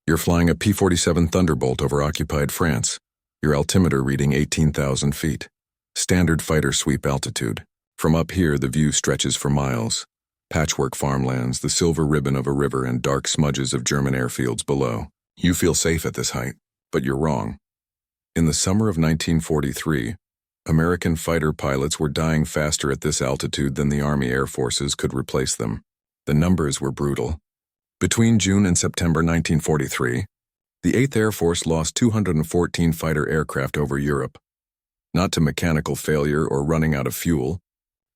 You're flying a P-47 Thunderbolt over occupied France. Your altimeter reading 18,000 feet. Standard fighter sweep altitude. From up here, the view stretches for miles. Patchwork farmlands, the silver ribbon of a river, and dark smudges of German airfields below. You feel safe at this height, but you're wrong. In the summer of 1943, American fighter pilots were dying faster at this altitude than the Army Air Forces could replace them. The numbers were brutal. Between June and September 1943, the 8th Air Force lost 214 fighter aircraft over Europe, not to mechanical failure or running out of fuel,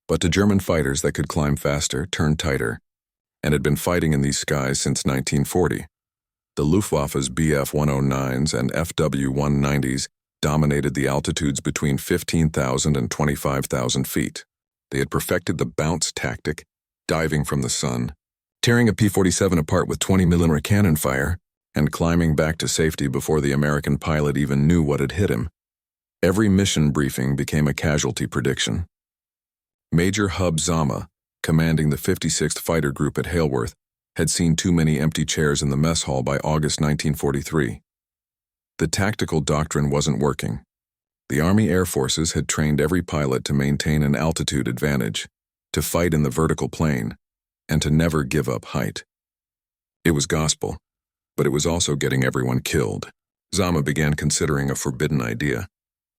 but to German fighters that could climb faster, turn tighter, and had been fighting in these skies since 1940. The Luftwaffe's Bf-109s and FW-190s dominated the altitudes between 15,000 and 25,000 feet. They had perfected the bounce tactic, diving from the sun, tearing a P-47 apart with 20mm cannon fire, and climbing back to safety before the American pilot even knew what had hit him. Every mission briefing became a casualty prediction. Major Hub Zama, commanding the 56th Fighter Group at Haleworth, had seen too many empty chairs in the mess hall by August 1943. The tactical doctrine wasn't working. The Army Air Forces had trained every pilot to maintain an altitude advantage, to fight in the vertical plane, and to never give up height. It was gospel, but it was also getting everyone killed. Zama began considering a forbidden idea.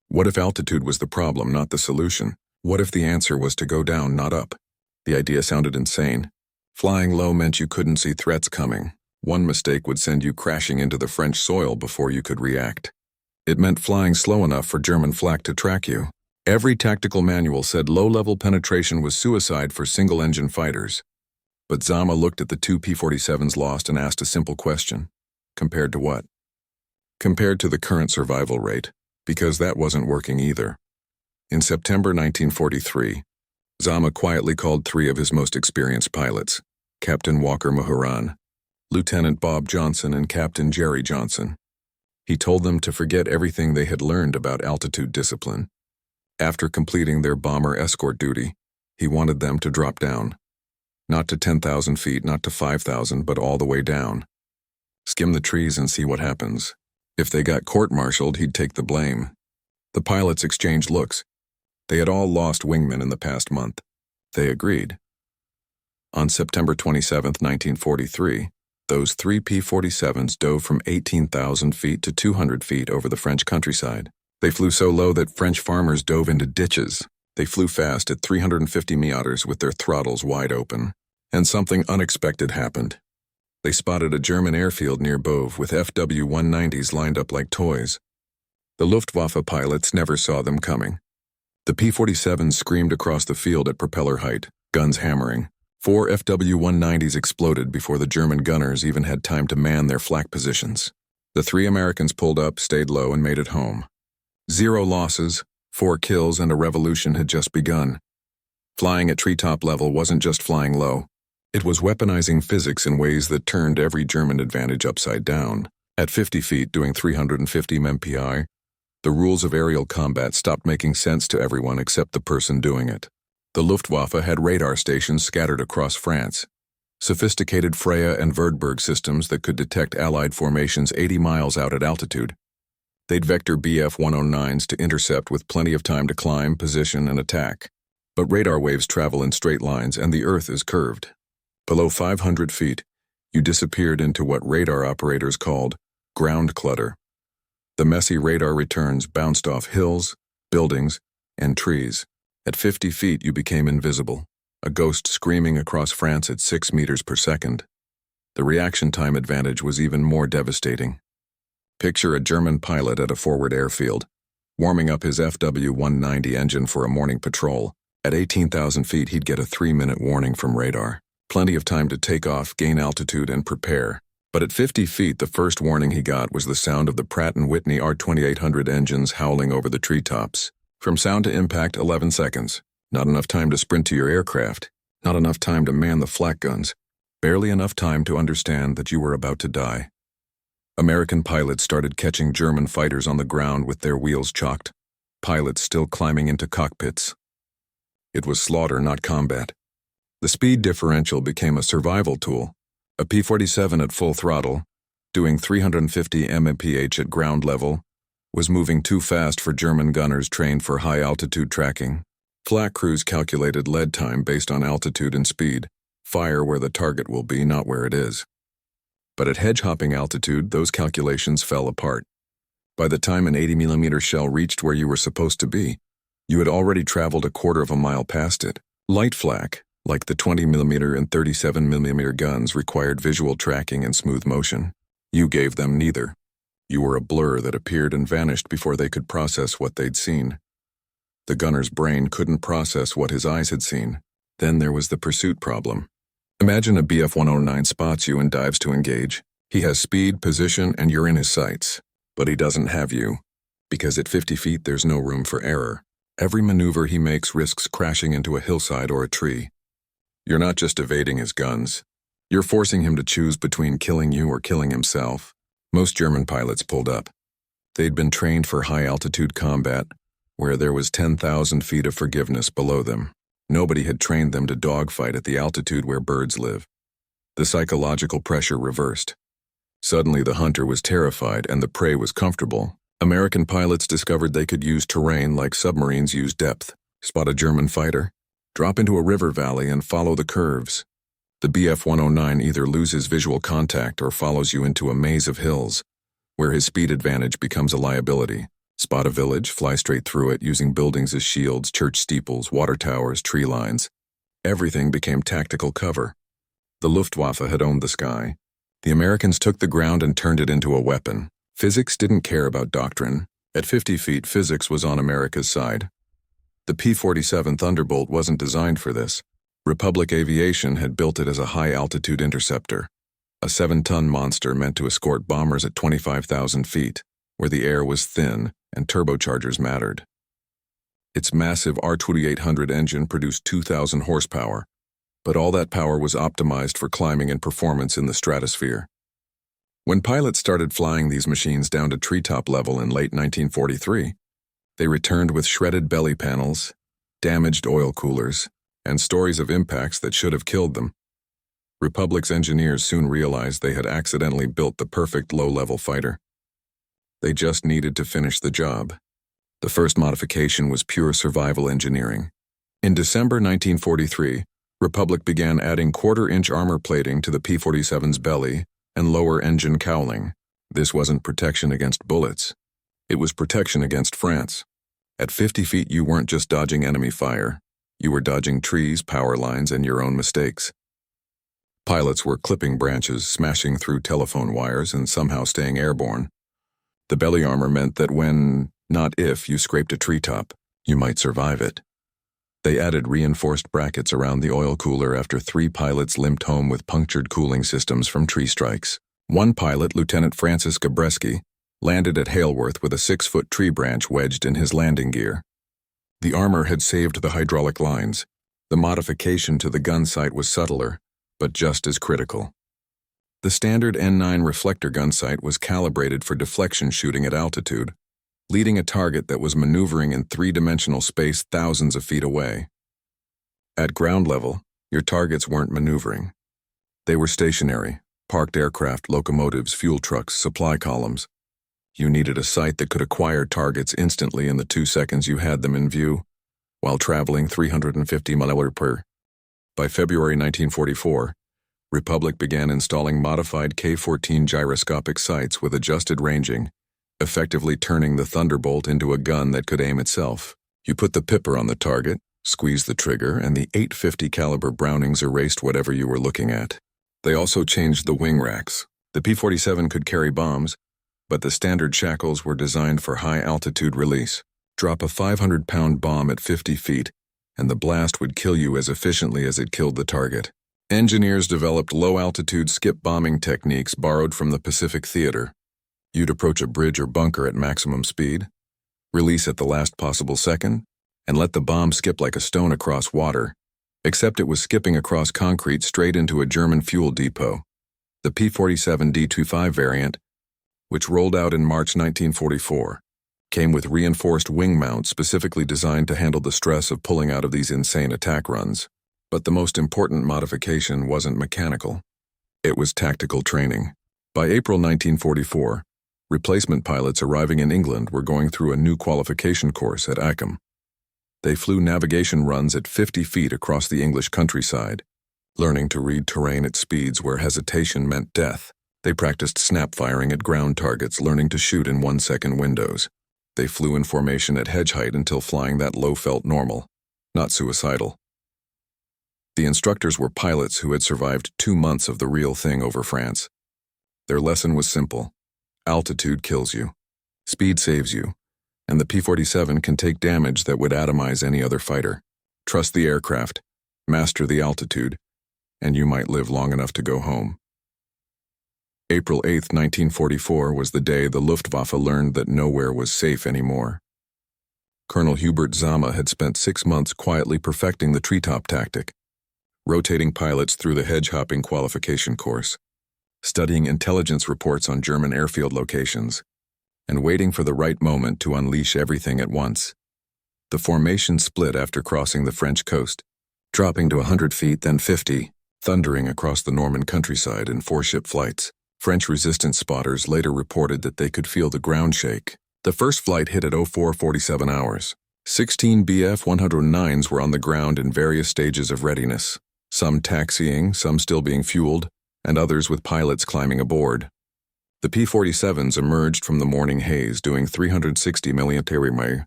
What if altitude was the problem, not the solution? What if the answer was to go down, not up? The idea sounded insane. Flying low meant you couldn't see threats coming. One mistake would send you crashing into the French soil before you could react. It meant flying slow enough for German flak to track you. Every tactical manual said low-level penetration was suicide for single-engine fighters. But Zama looked at the two P-47s lost and asked a simple question. Compared to what? Compared to the current survival rate, because that wasn't working either. In September 1943, Zama quietly called three of his most experienced pilots, Captain Walker Mahuran, Lieutenant Bob Johnson, and Captain Jerry Johnson. He told them to forget everything they had learned about altitude discipline. After completing their bomber escort duty, he wanted them to drop down. Not to 10,000 feet, not to 5,000, but all the way down. Skim the trees and see what happens. If they got court-martialed, he'd take the blame. The pilots exchanged looks. They had all lost wingmen in the past month. They agreed. On September 27, 1943, those three P-47s dove from 18,000 feet to 200 feet over the French countryside. They flew so low that French farmers dove into ditches. They flew fast at 350 meters with their throttles wide open. And something unexpected happened. They spotted a German airfield near Bove with FW-190s lined up like toys. The Luftwaffe pilots never saw them coming. The P-47s screamed across the field at propeller height, guns hammering. 4 FW-190s exploded before the German gunners even had time to man their flak positions. The 3 Americans pulled up, stayed low, and made it home. 0 losses, 4 kills, and a revolution had just begun. Flying at Treetop level wasn't just flying low. It was weaponizing physics in ways that turned every German advantage upside down. At 50 feet, doing 350 mph, the rules of aerial combat stopped making sense to everyone except the person doing it. The Luftwaffe had radar stations scattered across France, sophisticated Freya and Verdberg systems that could detect Allied formations 80 miles out at altitude. They'd vector Bf-109s to intercept with plenty of time to climb, position, and attack. But radar waves travel in straight lines and the Earth is curved. Below 500 feet, you disappeared into what radar operators called ground clutter. The messy radar returns bounced off hills, buildings, and trees. At 50 feet, you became invisible, a ghost screaming across France at 6 meters per second. The reaction time advantage was even more devastating. Picture a German pilot at a forward airfield, warming up his FW-190 engine for a morning patrol. At 18,000 feet, he'd get a 3-minute warning from radar. Plenty of time to take off, gain altitude, and prepare. But at 50 feet, the first warning he got was the sound of the Pratt & Whitney R2800 engines howling over the treetops. From sound to impact, 11 seconds. Not enough time to sprint to your aircraft. Not enough time to man the flak guns. Barely enough time to understand that you were about to die. American pilots started catching German fighters on the ground with their wheels chocked. Pilots still climbing into cockpits. It was slaughter, not combat. The speed differential became a survival tool. A P-47 at full throttle, doing 350 mph at ground level, was moving too fast for German gunners trained for high-altitude tracking. Flak crews calculated lead time based on altitude and speed. Fire where the target will be, not where it is. But at hedge-hopping altitude, those calculations fell apart. By the time an 80mm shell reached where you were supposed to be, you had already traveled a quarter of a mile past it. Light flak, like the 20mm and 37mm guns, required visual tracking and smooth motion. You gave them neither. You were a blur that appeared and vanished before they could process what they'd seen. The gunner's brain couldn't process what his eyes had seen. Then there was the pursuit problem. Imagine a Bf-109 spots you and dives to engage. He has speed, position, and you're in his sights. But he doesn't have you, because at 50 feet there's no room for error. Every maneuver he makes risks crashing into a hillside or a tree. You're not just evading his guns. You're forcing him to choose between killing you or killing himself. Most German pilots pulled up. They'd been trained for high-altitude combat, where there was 10,000 feet of forgiveness below them. Nobody had trained them to dogfight at the altitude where birds live. The psychological pressure reversed. Suddenly the hunter was terrified and the prey was comfortable. American pilots discovered they could use terrain like submarines use depth. Spot a German fighter, drop into a river valley and follow the curves. The Bf-109 either loses visual contact or follows you into a maze of hills, where his speed advantage becomes a liability. Spot a village, fly straight through it using buildings as shields, church steeples, water towers, tree lines. Everything became tactical cover. The Luftwaffe had owned the sky. The Americans took the ground and turned it into a weapon. Physics didn't care about doctrine. At 50 feet, physics was on America's side. The P-47 Thunderbolt wasn't designed for this. Republic Aviation had built it as a high-altitude interceptor, a 7-ton monster meant to escort bombers at 25,000 feet, where the air was thin and turbochargers mattered. Its massive R-2800 engine produced 2,000 horsepower, but all that power was optimized for climbing and performance in the stratosphere. When pilots started flying these machines down to treetop level in late 1943, they returned with shredded belly panels, damaged oil coolers, and stories of impacts that should have killed them. Republic's engineers soon realized they had accidentally built the perfect low-level fighter. They just needed to finish the job. The first modification was pure survival engineering. In December 1943, Republic began adding quarter-inch armor plating to the P-47's belly and lower engine cowling. This wasn't protection against bullets. It was protection against France. At 50 feet, you weren't just dodging enemy fire. You were dodging trees, power lines, and your own mistakes. Pilots were clipping branches, smashing through telephone wires, and somehow staying airborne. The belly armor meant that when, not if, you scraped a treetop, you might survive it. They added reinforced brackets around the oil cooler after 3 pilots limped home with punctured cooling systems from tree strikes. One pilot, Lieutenant Francis Gabreski, landed at Haleworth with a 6-foot tree branch wedged in his landing gear. The armor had saved the hydraulic lines. The modification to the gun sight was subtler, but just as critical. The standard N9 reflector gun sight was calibrated for deflection shooting at altitude, leading a target that was maneuvering in 3-dimensional space thousands of feet away. At ground level, your targets weren't maneuvering. They were stationary, parked aircraft, locomotives, fuel trucks, supply columns. You needed a sight that could acquire targets instantly in the 2 seconds you had them in view, while traveling 350 miles per hour. By February 1944, Republic began installing modified K-14 gyroscopic sights with adjusted ranging, effectively turning the Thunderbolt into a gun that could aim itself. You put the pipper on the target, squeezed the trigger, and the .850 caliber Brownings erased whatever you were looking at. They also changed the wing racks. The P-47 could carry bombs, but the standard shackles were designed for high-altitude release. Drop a 500-pound bomb at 50 feet, and the blast would kill you as efficiently as it killed the target. Engineers developed low-altitude skip bombing techniques borrowed from the Pacific Theater. You'd approach a bridge or bunker at maximum speed, release at the last possible second, and let the bomb skip like a stone across water, except it was skipping across concrete straight into a German fuel depot. The P-47 D-25 variant, which rolled out in March 1944, came with reinforced wing mounts specifically designed to handle the stress of pulling out of these insane attack runs. But the most important modification wasn't mechanical. It was tactical training. By April 1944, replacement pilots arriving in England were going through a new qualification course at Acom. They flew navigation runs at 50 feet across the English countryside, learning to read terrain at speeds where hesitation meant death. They practiced snap firing at ground targets, learning to shoot in 1-second windows. They flew in formation at hedge height until flying that low felt normal, not suicidal. The instructors were pilots who had survived 2 months of the real thing over France. Their lesson was simple. Altitude kills you. Speed saves you. And the P-47 can take damage that would atomize any other fighter. Trust the aircraft, master the altitude, and you might live long enough to go home. April 8, 1944 was the day the Luftwaffe learned that nowhere was safe anymore. Colonel Hubert Zama had spent 6 months quietly perfecting the Treetop tactic, rotating pilots through the Hedge-Hopping qualification course, studying intelligence reports on German airfield locations, and waiting for the right moment to unleash everything at once. The formation split after crossing the French coast, dropping to 100 feet, then 50, thundering across the Norman countryside in 4-ship flights. French resistance spotters later reported that they could feel the ground shake. The first flight hit at 04:47 hours. 16 Bf-109s were on the ground in various stages of readiness, some taxiing, some still being fueled, and others with pilots climbing aboard. The P-47s emerged from the morning haze doing 360 military miles.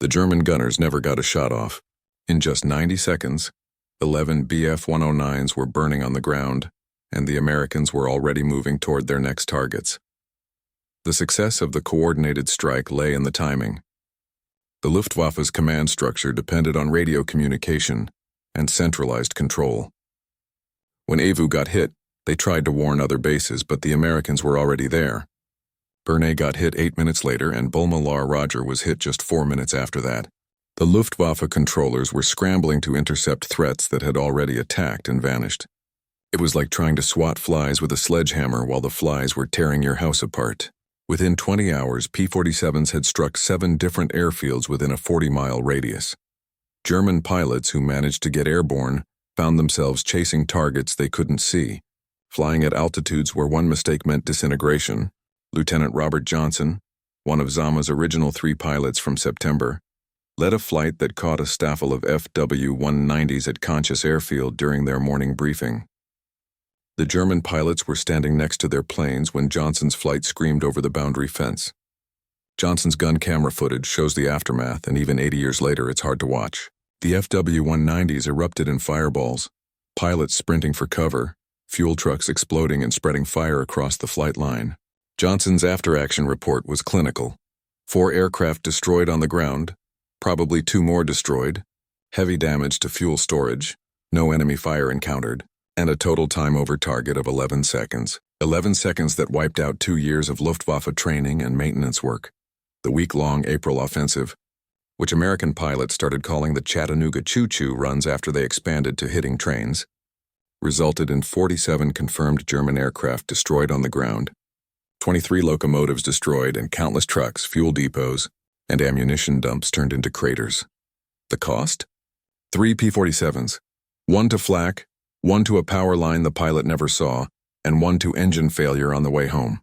The German gunners never got a shot off. In just 90 seconds, 11 Bf-109s were burning on the ground, and the Americans were already moving toward their next targets. The success of the coordinated strike lay in the timing. The Luftwaffe's command structure depended on radio communication and centralized control. When Avu got hit, they tried to warn other bases, but the Americans were already there. Bernay got hit 8 minutes later, and Beaumont-la-Roger was hit just 4 minutes after that. The Luftwaffe controllers were scrambling to intercept threats that had already attacked and vanished. It was like trying to swat flies with a sledgehammer while the flies were tearing your house apart. Within 20 hours, P-47s had struck 7 different airfields within a 40-mile radius. German pilots who managed to get airborne found themselves chasing targets they couldn't see, flying at altitudes where one mistake meant disintegration. Lieutenant Robert Johnson, one of Zama's original 3 pilots from September, led a flight that caught a staffel of FW-190s at Conchas Airfield during their morning briefing. The German pilots were standing next to their planes when Johnson's flight screamed over the boundary fence. Johnson's gun camera footage shows the aftermath, and even 80 years later it's hard to watch. The FW-190s erupted in fireballs, pilots sprinting for cover, fuel trucks exploding and spreading fire across the flight line. Johnson's after-action report was clinical. 4 aircraft destroyed on the ground, probably 2 more destroyed, heavy damage to fuel storage, no enemy fire encountered, and a total time over target of 11 seconds. 11 seconds that wiped out 2 years of Luftwaffe training and maintenance work. The week-long April offensive, which American pilots started calling the Chattanooga Choo-Choo runs after they expanded to hitting trains, resulted in 47 confirmed German aircraft destroyed on the ground, 23 locomotives destroyed, and countless trucks, fuel depots, and ammunition dumps turned into craters. The cost? 3 P-47s, 1 to flak, 1 to a power line the pilot never saw, and 1 to engine failure on the way home.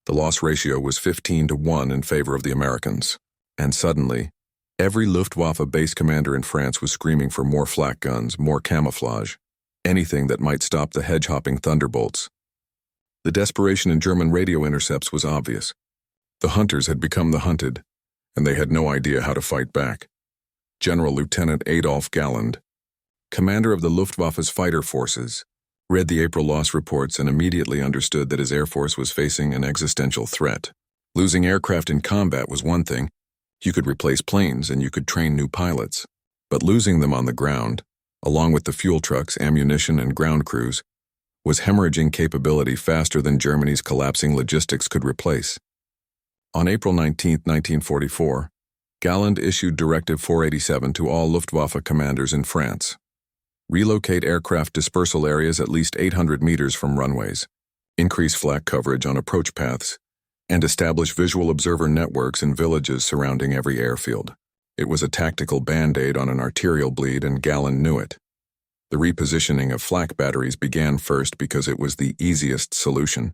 The loss ratio was 15-1 in favor of the Americans. And suddenly, every Luftwaffe base commander in France was screaming for more flak guns, more camouflage, anything that might stop the Hedge-Hopping Thunderbolts. The desperation in German radio intercepts was obvious. The hunters had become the hunted, and they had no idea how to fight back. General Lieutenant Adolf Galland, commander of the Luftwaffe's fighter forces, read the April loss reports and immediately understood that his air force was facing an existential threat. Losing aircraft in combat was one thing. You could replace planes and you could train new pilots. But losing them on the ground, along with the fuel trucks, ammunition, and ground crews, was hemorrhaging capability faster than Germany's collapsing logistics could replace. On April 19, 1944, Galland issued Directive 487 to all Luftwaffe commanders in France. Relocate aircraft dispersal areas at least 800 meters from runways, increase flak coverage on approach paths, and establish visual observer networks in villages surrounding every airfield. It was a tactical band-aid on an arterial bleed, and Galland knew it. The repositioning of flak batteries began first because it was the easiest solution.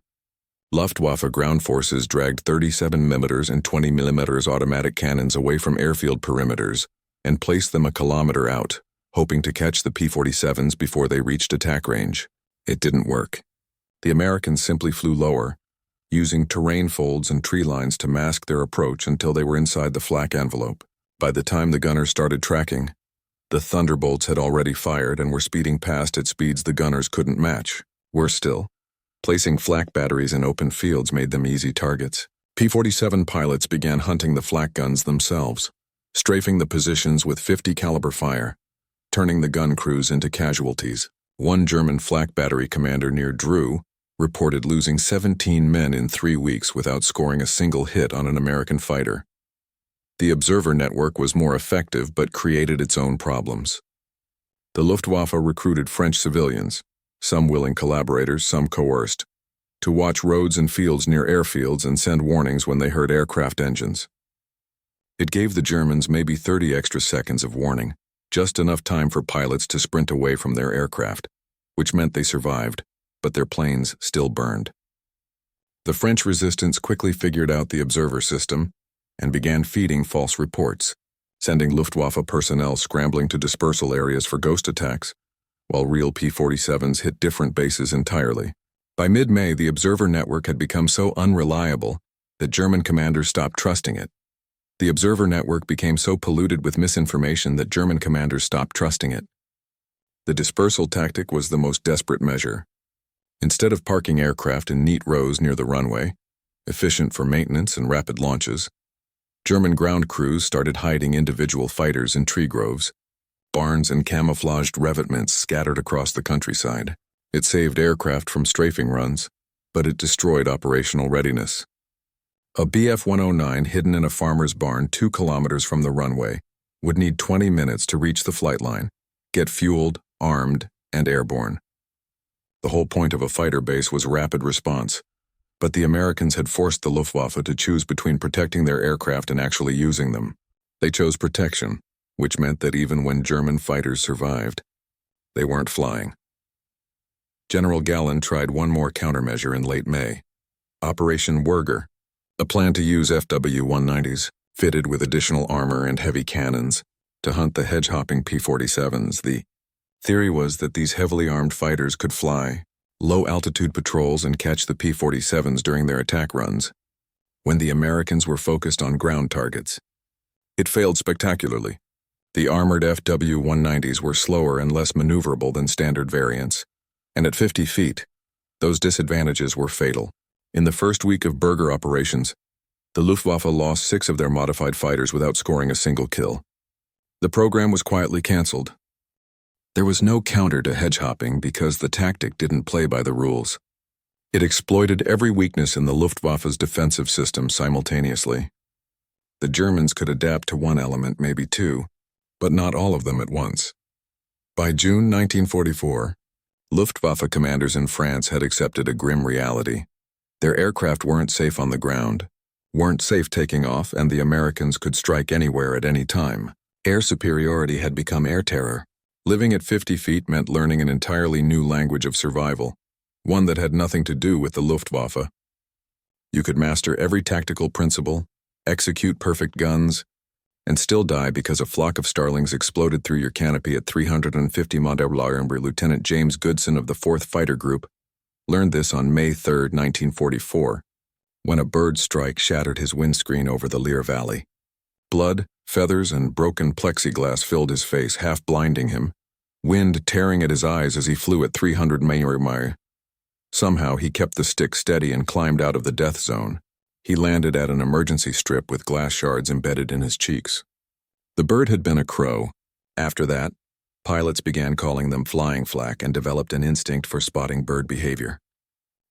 Luftwaffe ground forces dragged 37mm and 20mm automatic cannons away from airfield perimeters and placed them a kilometer out, hoping to catch the P-47s before they reached attack range. It didn't work. The Americans simply flew lower, using terrain folds and tree lines to mask their approach until they were inside the flak envelope. By the time the gunners started tracking, the Thunderbolts had already fired and were speeding past at speeds the gunners couldn't match. Worse still, placing flak batteries in open fields made them easy targets. P-47 pilots began hunting the flak guns themselves, strafing the positions with .50 caliber fire, turning the gun crews into casualties. One German flak battery commander near Dreux reported losing 17 men in 3 weeks without scoring a single hit on an American fighter. The observer network was more effective but created its own problems. The Luftwaffe recruited French civilians, some willing collaborators, some coerced, to watch roads and fields near airfields and send warnings when they heard aircraft engines. It gave the Germans maybe 30 extra seconds of warning, just enough time for pilots to sprint away from their aircraft, which meant they survived, but their planes still burned. The French resistance quickly figured out the observer system and began feeding false reports, sending Luftwaffe personnel scrambling to dispersal areas for ghost attacks, while real P-47s hit different bases entirely. By mid-May, the observer network had become so unreliable that German commanders stopped trusting it. The observer network became so polluted with misinformation that German commanders stopped trusting it. The dispersal tactic was the most desperate measure. Instead of parking aircraft in neat rows near the runway, efficient for maintenance and rapid launches, German ground crews started hiding individual fighters in tree groves, barns and camouflaged revetments scattered across the countryside. It saved aircraft from strafing runs, but it destroyed operational readiness. A Bf-109 hidden in a farmer's barn 2 kilometers from the runway would need 20 minutes to reach the flight line, get fueled, armed, and airborne. The whole point of a fighter base was rapid response, but the Americans had forced the Luftwaffe to choose between protecting their aircraft and actually using them. They chose protection, which meant that even when German fighters survived, they weren't flying. General Galland tried one more countermeasure in late May, Operation Werger, a plan to use FW-190s, fitted with additional armor and heavy cannons, to hunt the hedge-hopping P-47s. The theory was that these heavily armed fighters could fly low-altitude patrols and catch the P-47s during their attack runs, when the Americans were focused on ground targets. It failed spectacularly. The armored FW-190s were slower and less maneuverable than standard variants, and at 50 feet, those disadvantages were fatal. In the first week of Werger operations, the Luftwaffe lost 6 of their modified fighters without scoring a single kill. The program was quietly canceled. There was no counter to hedge-hopping because the tactic didn't play by the rules. It exploited every weakness in the Luftwaffe's defensive system simultaneously. The Germans could adapt to one element, maybe 2, but not all of them at once. By June 1944, Luftwaffe commanders in France had accepted a grim reality. Their aircraft weren't safe on the ground, weren't safe taking off, and the Americans could strike anywhere at any time. Air superiority had become air terror. Living at 50 feet meant learning an entirely new language of survival, one that had nothing to do with the Luftwaffe. You could master every tactical principle, execute perfect guns, and still die because a flock of starlings exploded through your canopy at 350 mph. Lieutenant James Goodson of the 4th Fighter Group learned this on May 3, 1944, when a bird strike shattered his windscreen over the Lear Valley. Blood, feathers, and broken plexiglass filled his face, half blinding him, wind tearing at his eyes as he flew at 300 mph. Somehow he kept the stick steady and climbed out of the death zone. He landed at an emergency strip with glass shards embedded in his cheeks. The bird had been a crow. After that, pilots began calling them flying flak and developed an instinct for spotting bird behavior.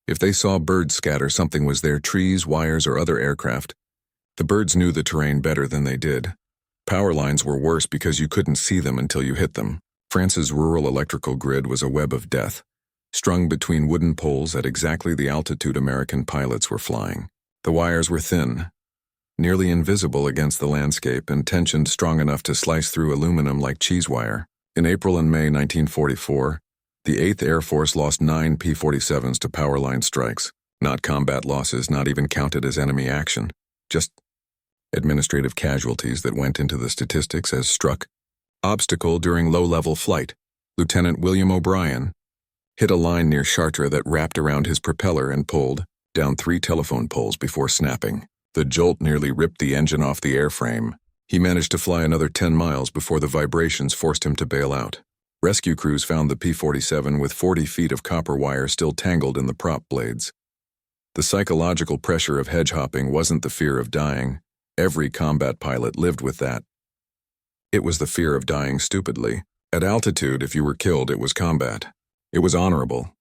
If they saw birds scatter, something was there, trees, wires, or other aircraft. The birds knew the terrain better than they did. Power lines were worse because you couldn't see them until you hit them. France's rural electrical grid was a web of death, strung between wooden poles at exactly the altitude American pilots were flying. The wires were thin, nearly invisible against the landscape, and tensioned strong enough to slice through aluminum like cheese wire. In April and May 1944, the 8th Air Force lost 9 P-47s to power line strikes. Not combat losses, not even counted as enemy action. Just administrative casualties that went into the statistics as struck. Obstacle during low-level flight. Lieutenant William O'Brien hit a line near Chartres that wrapped around his propeller and pulled down 3 telephone poles before snapping. The jolt nearly ripped the engine off the airframe. He managed to fly another 10 miles before the vibrations forced him to bail out. Rescue crews found the P-47 with 40 feet of copper wire still tangled in the prop blades. The psychological pressure of hedge-hopping wasn't the fear of dying. Every combat pilot lived with that. It was the fear of dying stupidly. At altitude, if you were killed, it was combat. It was honorable.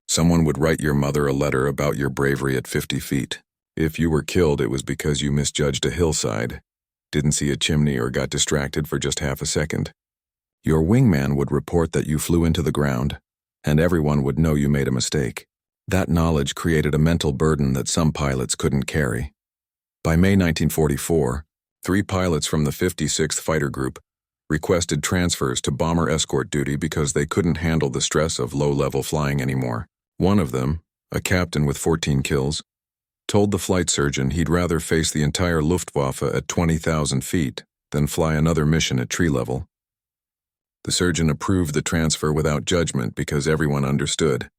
Someone would write your mother a letter about your bravery at 50 feet. If you were killed, it was because you misjudged a hillside, didn't see a chimney, or got distracted for just half a second. Your wingman would report that you flew into the ground, and everyone would know you made a mistake. That knowledge created a mental burden that some pilots couldn't carry. By May 1944, 3 pilots from the 56th Fighter Group requested transfers to bomber escort duty because they couldn't handle the stress of low-level flying anymore. One of them, a captain with 14 kills, told the flight surgeon he'd rather face the entire Luftwaffe at 20,000 feet than fly another mission at tree level. The surgeon approved the transfer without judgment because everyone understood.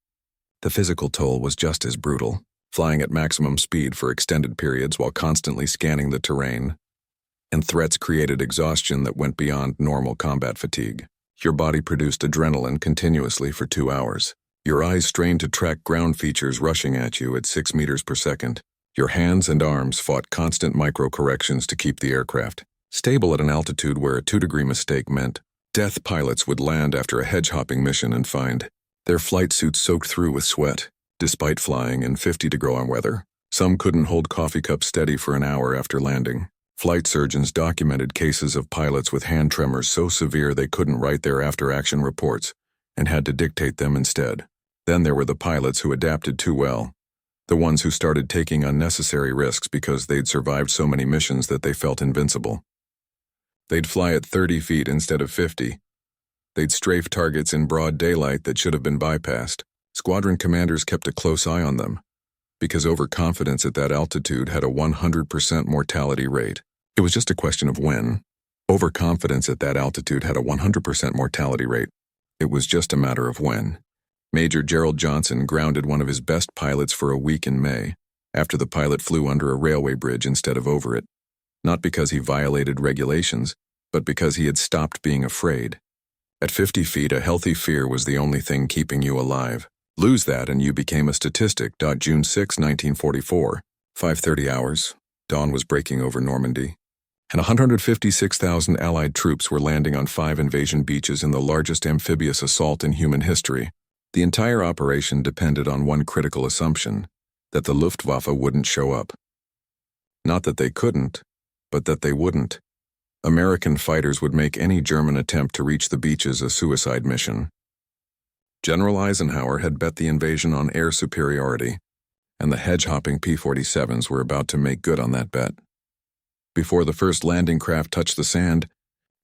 The physical toll was just as brutal, flying at maximum speed for extended periods while constantly scanning the terrain, and threats created exhaustion that went beyond normal combat fatigue. Your body produced adrenaline continuously for 2 hours. Your eyes strained to track ground features rushing at you at 6 meters per second. Your hands and arms fought constant micro-corrections to keep the aircraft stable at an altitude where a 2-degree mistake meant death. Pilots would land after a hedge-hopping mission and find their flight suits soaked through with sweat, despite flying in 50-degree weather. Some couldn't hold coffee cups steady for an hour after landing. Flight surgeons documented cases of pilots with hand tremors so severe they couldn't write their after-action reports and had to dictate them instead. Then there were the pilots who adapted too well, the ones who started taking unnecessary risks because they'd survived so many missions that they felt invincible. They'd fly at 30 feet instead of 50. They'd strafe targets in broad daylight that should have been bypassed. Squadron commanders kept a close eye on them, because overconfidence at that altitude had a 100% mortality rate. It was just a question of when. Overconfidence at that altitude had a 100% mortality rate. It was just a matter of when. Major Gerald Johnson grounded one of his best pilots for a week in May, after the pilot flew under a railway bridge instead of over it. Not because he violated regulations, but because he had stopped being afraid. At 50 feet, a healthy fear was the only thing keeping you alive. Lose that and you became a statistic. June 6, 1944, 5:30 hours, dawn was breaking over Normandy, and 156,000 Allied troops were landing on 5 invasion beaches in the largest amphibious assault in human history. The entire operation depended on one critical assumption, that the Luftwaffe wouldn't show up. Not that they couldn't, but that they wouldn't. American fighters would make any German attempt to reach the beaches a suicide mission. General Eisenhower had bet the invasion on air superiority, and the hedge-hopping P-47s were about to make good on that bet. Before the first landing craft touched the sand,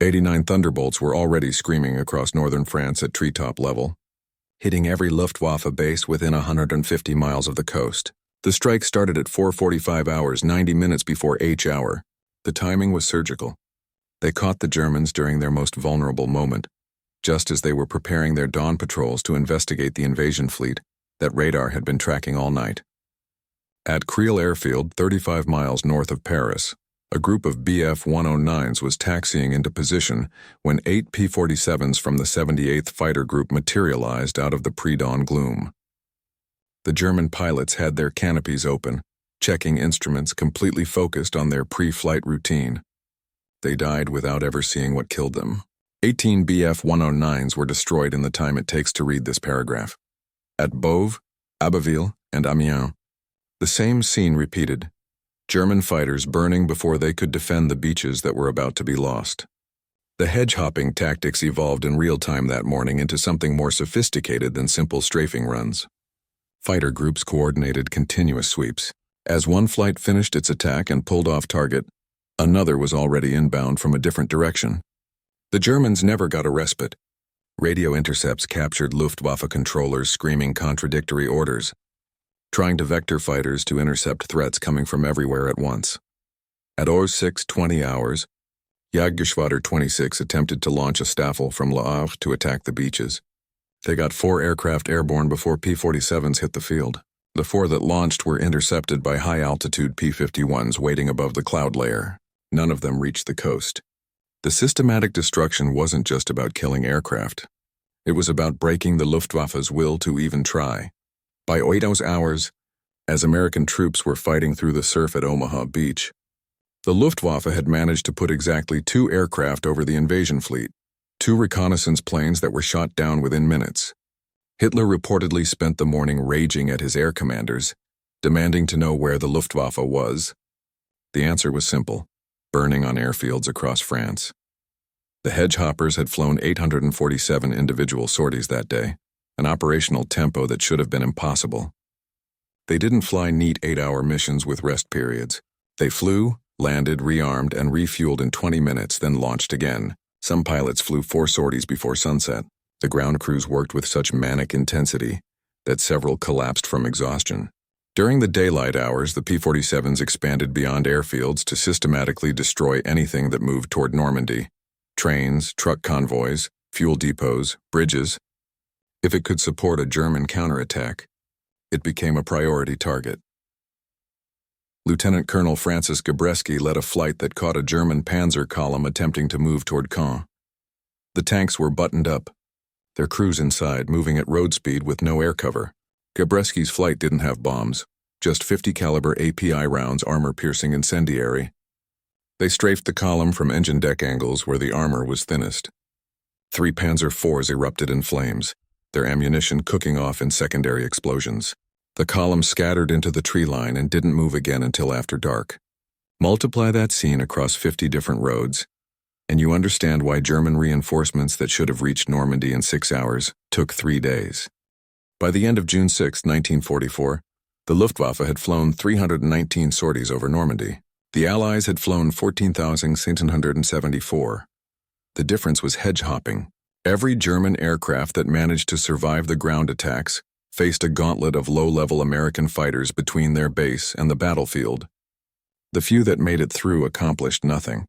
89 Thunderbolts were already screaming across northern France at Treetop level, hitting every Luftwaffe base within 150 miles of the coast. The strike started at 4:45 hours, 90 minutes before H hour. The timing was surgical. They caught the Germans during their most vulnerable moment, just as they were preparing their dawn patrols to investigate the invasion fleet that radar had been tracking all night. At Creel Airfield, 35 miles north of Paris, a group of Bf-109s was taxiing into position when 8 P-47s from the 78th Fighter Group materialized out of the pre-dawn gloom. The German pilots had their canopies open, checking instruments, completely focused on their pre-flight routine. They died without ever seeing what killed them. 18 Bf-109s were destroyed in the time it takes to read this paragraph. At Beauvais, Abbeville, and Amiens, the same scene repeated. German fighters burning before they could defend the beaches that were about to be lost. The hedge-hopping tactics evolved in real time that morning into something more sophisticated than simple strafing runs. Fighter groups coordinated continuous sweeps. As one flight finished its attack and pulled off target, another was already inbound from a different direction. The Germans never got a respite. Radio intercepts captured Luftwaffe controllers screaming contradictory orders. trying to vector fighters to intercept threats coming from everywhere at once. At 06:20 hours, Jagdgeschwader 26 attempted to launch a Staffel from Le Havre to attack the beaches. They got 4 aircraft airborne before P-47s hit the field. The 4 that launched were intercepted by high-altitude P-51s waiting above the cloud layer. None of them reached the coast. The systematic destruction wasn't just about killing aircraft. It was about breaking the Luftwaffe's will to even try. By 8 hours, as American troops were fighting through the surf at Omaha Beach, the Luftwaffe had managed to put exactly 2 aircraft over the invasion fleet, 2 reconnaissance planes that were shot down within minutes. Hitler reportedly spent the morning raging at his air commanders, demanding to know where the Luftwaffe was. The answer was simple: burning on airfields across France. The Hedge-Hoppers had flown 847 individual sorties that day, an operational tempo that should have been impossible. They didn't fly neat 8-hour missions with rest periods. They flew, landed, rearmed, and refueled in 20 minutes, then launched again. Some pilots flew 4 sorties before sunset. The ground crews worked with such manic intensity that several collapsed from exhaustion. During the daylight hours, the P-47s expanded beyond airfields to systematically destroy anything that moved toward Normandy: trains, truck convoys, fuel depots, bridges. If it could support a German counterattack, it became a priority target. Lieutenant Colonel Francis Gabreski led a flight that caught a German panzer column attempting to move toward Caen. The tanks were buttoned up, their crews inside, moving at road speed with no air cover. Gabreski's flight didn't have bombs, just 50 caliber API rounds, armor-piercing incendiary. They strafed the column from engine deck angles where the armor was thinnest. 3 Panzer IVs erupted in flames, their ammunition cooking off in secondary explosions. The column scattered into the tree line and didn't move again until after dark. Multiply that scene across 50 different roads, and you understand why German reinforcements that should have reached Normandy in 6 hours took 3 days. By the end of June 6, 1944, the Luftwaffe had flown 319 sorties over Normandy. The Allies had flown 14,774. The difference was hedge-hopping. Every German aircraft that managed to survive the ground attacks faced a gauntlet of low-level American fighters between their base and the battlefield. The few that made it through accomplished nothing.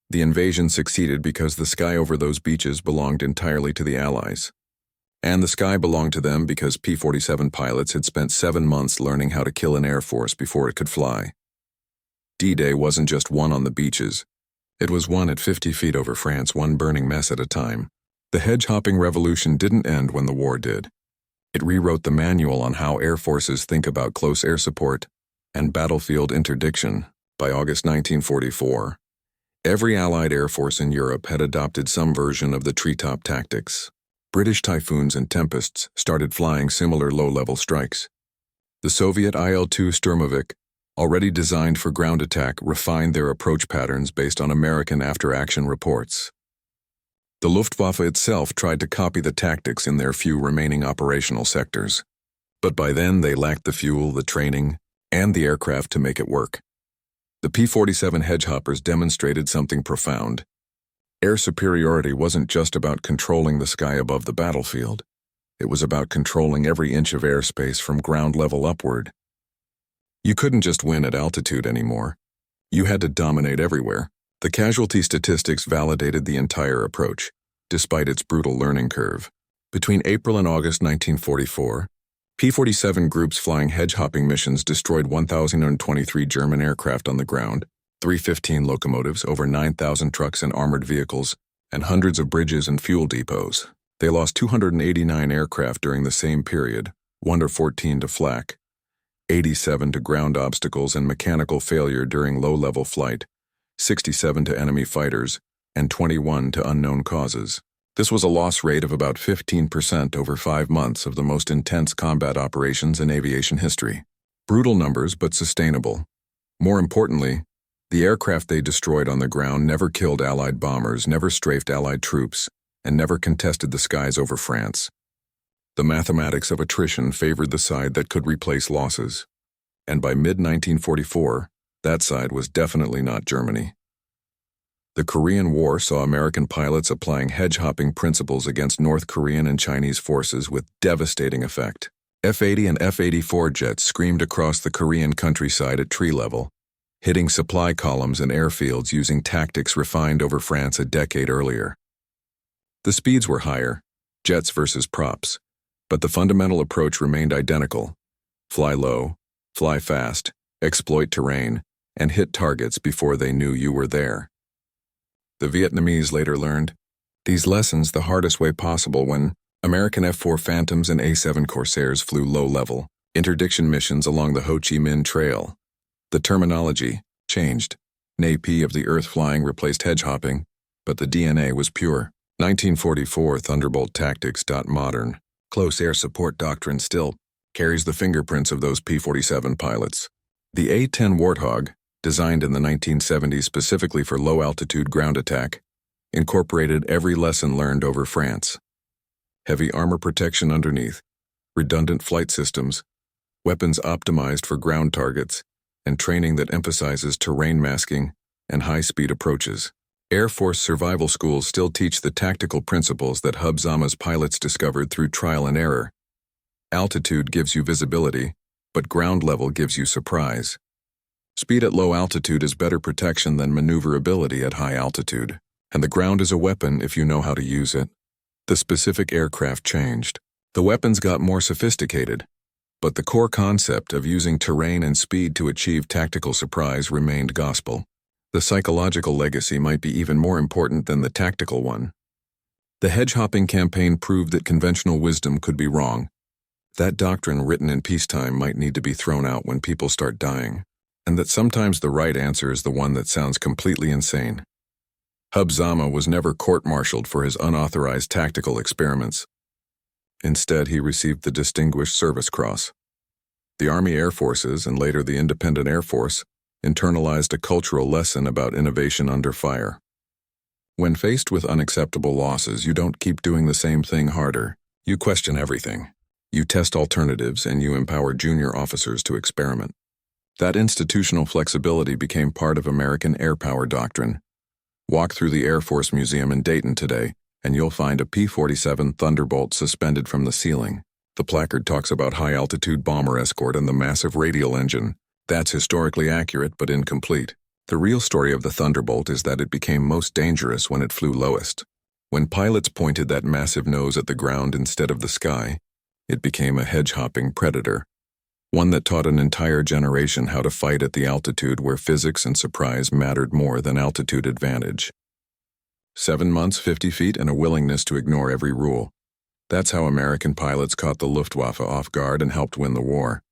The invasion succeeded because the sky over those beaches belonged entirely to the Allies. And the sky belonged to them because P-47 pilots had spent 7 months learning how to kill an air force before it could fly. D-Day wasn't just won on the beaches. It was won at 50 feet over France, one burning mess at a time. The hedge-hopping revolution didn't end when the war did. It rewrote the manual on how air forces think about close air support and battlefield interdiction. By August 1944, every Allied air force in Europe had adopted some version of the Treetop tactics. British Typhoons and Tempests started flying similar low-level strikes. The Soviet IL-2 Sturmovik, already designed for ground attack, refined their approach patterns based on American after-action reports. The Luftwaffe itself tried to copy the tactics in their few remaining operational sectors. But by then they lacked the fuel, the training, and the aircraft to make it work. The P-47 Hedge-Hoppers demonstrated something profound. Air superiority wasn't just about controlling the sky above the battlefield. It was about controlling every inch of airspace from ground level upward. You couldn't just win at altitude anymore. You had to dominate everywhere. The casualty statistics validated the entire approach, despite its brutal learning curve. Between April and August 1944, P-47 groups flying hedge-hopping missions destroyed 1,023 German aircraft on the ground, 315 locomotives, over 9,000 trucks and armored vehicles, and hundreds of bridges and fuel depots. They lost 289 aircraft during the same period, 114 to flak, 87 to ground obstacles and mechanical failure during low-level flight, 67 to enemy fighters, and 21 to unknown causes. This was a loss rate of about 15% over 5 months of the most intense combat operations in aviation history. Brutal numbers, but sustainable. More importantly, the aircraft they destroyed on the ground never killed Allied bombers, never strafed Allied troops, and never contested the skies over France. The mathematics of attrition favored the side that could replace losses. And by mid-1944, that side was definitely not Germany. The Korean War saw American pilots applying hedge-hopping principles against North Korean and Chinese forces with devastating effect. F-80 and F-84 jets screamed across the Korean countryside at tree level, hitting supply columns and airfields using tactics refined over France a decade earlier. The speeds were higher, jets versus props, but the fundamental approach remained identical: fly low, fly fast, exploit terrain, and hit targets before they knew you were there. The Vietnamese later learned these lessons the hardest way possible when American F-4 Phantoms and A-7 Corsairs flew low-level interdiction missions along the Ho Chi Minh Trail. The terminology changed. NAP of the earth flying replaced hedge-hopping, but the DNA was pure. 1944 Thunderbolt tactics. Modern, close air support doctrine still carries the fingerprints of those P-47 pilots. The A-10 Warthog, designed in the 1970s specifically for low-altitude ground attack, incorporated every lesson learned over France. Heavy armor protection underneath, redundant flight systems, weapons optimized for ground targets, and training that emphasizes terrain masking and high-speed approaches. Air Force survival schools still teach the tactical principles that Hub Zama's pilots discovered through trial and error. Altitude gives you visibility, but ground level gives you surprise. Speed at low altitude is better protection than maneuverability at high altitude, and the ground is a weapon if you know how to use it. The specific aircraft changed. The weapons got more sophisticated, but the core concept of using terrain and speed to achieve tactical surprise remained gospel. The psychological legacy might be even more important than the tactical one. The hedge-hopping campaign proved that conventional wisdom could be wrong. That doctrine written in peacetime might need to be thrown out when people start dying, and that sometimes the right answer is the one that sounds completely insane. Hub Zama was never court-martialed for his unauthorized tactical experiments. Instead, he received the Distinguished Service Cross. The Army Air Forces, and later the Independent Air Force, internalized a cultural lesson about innovation under fire. When faced with unacceptable losses, you don't keep doing the same thing harder. You question everything. You test alternatives, and you empower junior officers to experiment. That institutional flexibility became part of American air power doctrine. Walk through the Air Force Museum in Dayton today, and you'll find a P-47 Thunderbolt suspended from the ceiling. The placard talks about high-altitude bomber escort and the massive radial engine. That's historically accurate but incomplete. The real story of the Thunderbolt is that it became most dangerous when it flew lowest. When pilots pointed that massive nose at the ground instead of the sky, it became a hedge-hopping predator. One that taught an entire generation how to fight at the altitude where physics and surprise mattered more than altitude advantage. 7 months, 50 feet, and a willingness to ignore every rule. That's how American pilots caught the Luftwaffe off guard and helped win the war.